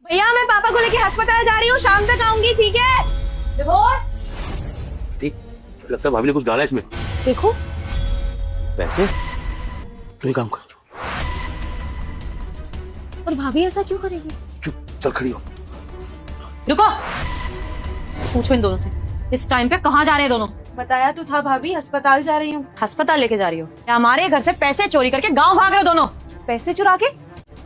भैया मैं पापा को लेके अस्पताल जा रही हूँ, शाम तक आऊंगी, ठीक है? ठीक, लगता है भाभी ने कुछ डाला इसमें। देखो पैसे तो ये काम कर। और भाभी ऐसा क्यों करेगी? चुप, चल खड़ी हो। रुको, पूछो इन दोनों से इस टाइम पे कहाँ जा रहे हैं दोनों? बताया तो था भाभी, अस्पताल जा रही हूँ। अस्पताल लेके जा रही हो या हमारे घर से पैसे चोरी करके गांव भाग रहे हो दोनों? पैसे चुरा के?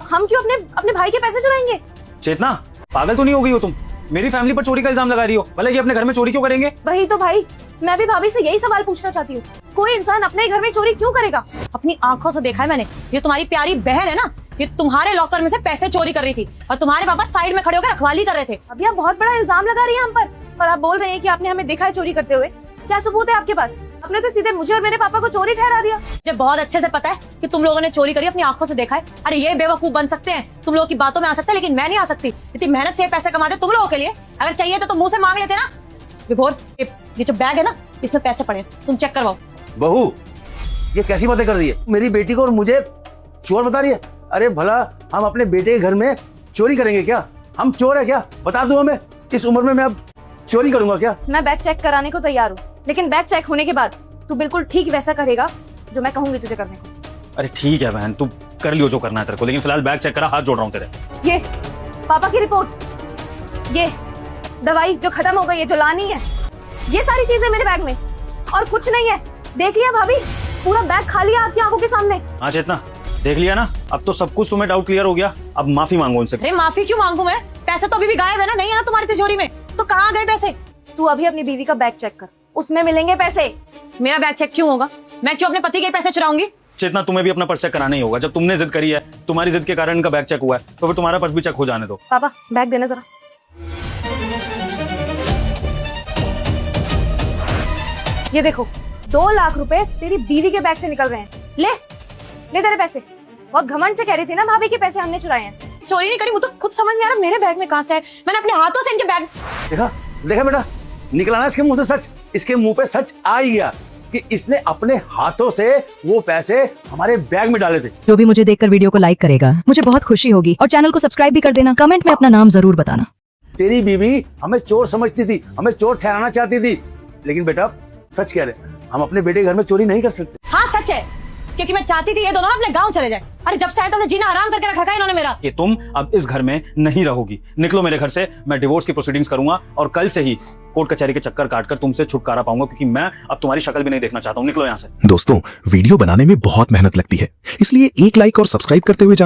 हम क्यों अपने भाई के पैसे चुराएंगे? चेतना, पागल तो नहीं हो गई हो तुम? मेरी फैमिली पर चोरी का इल्जाम लगा रही हो, भले कि अपने घर में चोरी क्यों करेंगे? वही तो भाई, मैं भी भाभी से यही सवाल पूछना चाहती हूँ, कोई इंसान अपने घर में चोरी क्यों करेगा? अपनी आंखों से देखा है मैंने, ये तुम्हारी प्यारी बहन है ना, ये तुम्हारे लॉकर में से पैसे चोरी कर रही थी और तुम्हारे पापा साइड में खड़े होकर रखवाली कर रहे थे। अभी आप बहुत बड़ा इल्जाम लगा रही हैं हम पर, और आप बोल रहे हैं कि आपने हमें देखा है चोरी करते हुए। क्या सबूत है आपके पास? आपने तो सीधे मुझे और मेरे पापा को चोरी ठहरा दिया। मुझे बहुत अच्छे से पता है कि तुम लोगों ने चोरी करी, अपनी आंखों से देखा है। अरे ये बेवकूफ बन सकते हैं, तुम लोगों की बातों में आ सकते हैं, लेकिन मैं नहीं आ सकती। इतनी मेहनत से पैसे कमाते तुम लोगों के लिए, अगर चाहिए तो तुम मुंह से मांग लेते ना। विभोर, ये जो बैग है ना, इसमें पैसे पड़े, तुम चेक करवाओ। बहू, ये कैसी बातें कर रही है? मेरी बेटी को और मुझे चोर बता रही है? अरे भला हम अपने बेटे के घर में चोरी करेंगे क्या? हम चोर है क्या? बता दो हमें, इस उम्र में मैं अब चोरी करूंगा क्या? मैं बैग चेक कराने को तैयार हूँ, लेकिन बैग चेक होने के बाद तू बिल्कुल ठीक वैसा करेगा जो मैं कहूंगी तुझे करने को। अरे ठीक है बहन, तू कर लियो जो करना है तेरे को, लेकिन फिलहाल बैग चेक करा, हाथ जोड़ रहा हूँ तेरे। ये पापा की रिपोर्ट्स, ये दवाई जो खत्म हो गई है, जो लानी है, ये सारी चीजें मेरे बैग में, और कुछ नहीं है। देख लिया भाभी, पूरा बैग खाली है आपकी आंखों के सामने। हाँ चेतना, देख लिया ना, अब तो सब कुछ तुम्हें डाउट क्लियर हो गया। अब माफी मांगो उनसे। अरे माफी क्यों मांगू मैं? पैसे तो अभी भी गायब है ना, नहीं है ना तुम्हारी तिजोरी में, तो कहाँ गए पैसे? तू अभी अपनी बीवी का बैग चेक कर, उसमें मिलेंगे पैसे। मेरा बैग चेक क्यों होगा? मैं क्यों अपने पति के पैसे चुराऊंगी? चेतना, तुम्हें भी अपना पर्स चेक कराना ही होगा। जब तुमने जिद करी है, तुम्हारी जिद के कारण इनका बैग चेक हुआ है, तो फिर तुम्हारा पर्स भी चेक हो जाने दो। पापा बैग देना जरा। ये देखो, 2 लाख रुपए तेरी बीवी के बैग से निकल रहे हैं। ले ले तेरे पैसे। बहुत घमंड से कह रही थी ना भाभी के पैसे हमने चुराए हैं। चोरी नहीं करी, मुझे तो खुद समझ नहीं आ रहा मेरे बैग में कहाँ से है। मैंने अपने हाथों से इनके बैग। देखा देखा बेटा, निकला ना इसके मुंह से सच। इसके मुंह पे सच आ ही गया कि इसने अपने हाथों से वो पैसे हमारे बैग में डाले थे। जो भी मुझे देखकर वीडियो को लाइक करेगा, मुझे बहुत खुशी होगी, और चैनल को सब्सक्राइब भी कर देना। कमेंट में अपना नाम जरूर बताना। तेरी बीवी हमें चोर समझती थी, हमें चोर ठहराना चाहती थी, लेकिन बेटा सच कह रहे, हम अपने बेटे के घर में चोरी नहीं कर सकते। हाँ सच है, क्योंकि मैं चाहती थी ये दोनों अपने गांव चले जाए। अरे जब से आए तो जीना हराम करके रखा है इन्होंने मेरा। कि तुम अब इस घर में नहीं रहोगी, निकलो मेरे घर से। मैं डिवोर्स की प्रोसीडिंग्स करूंगा और कल से ही कोर्ट कचहरी के चक्कर काटकर तुमसे छुटकारा पाऊंगा, क्योंकि मैं अब तुम्हारी शक्ल भी नहीं देखना चाहता हूँ। निकलो यहाँ से। दोस्तों, वीडियो बनाने में बहुत मेहनत लगती है, इसलिए एक लाइक और सब्सक्राइब करते हुए जाना।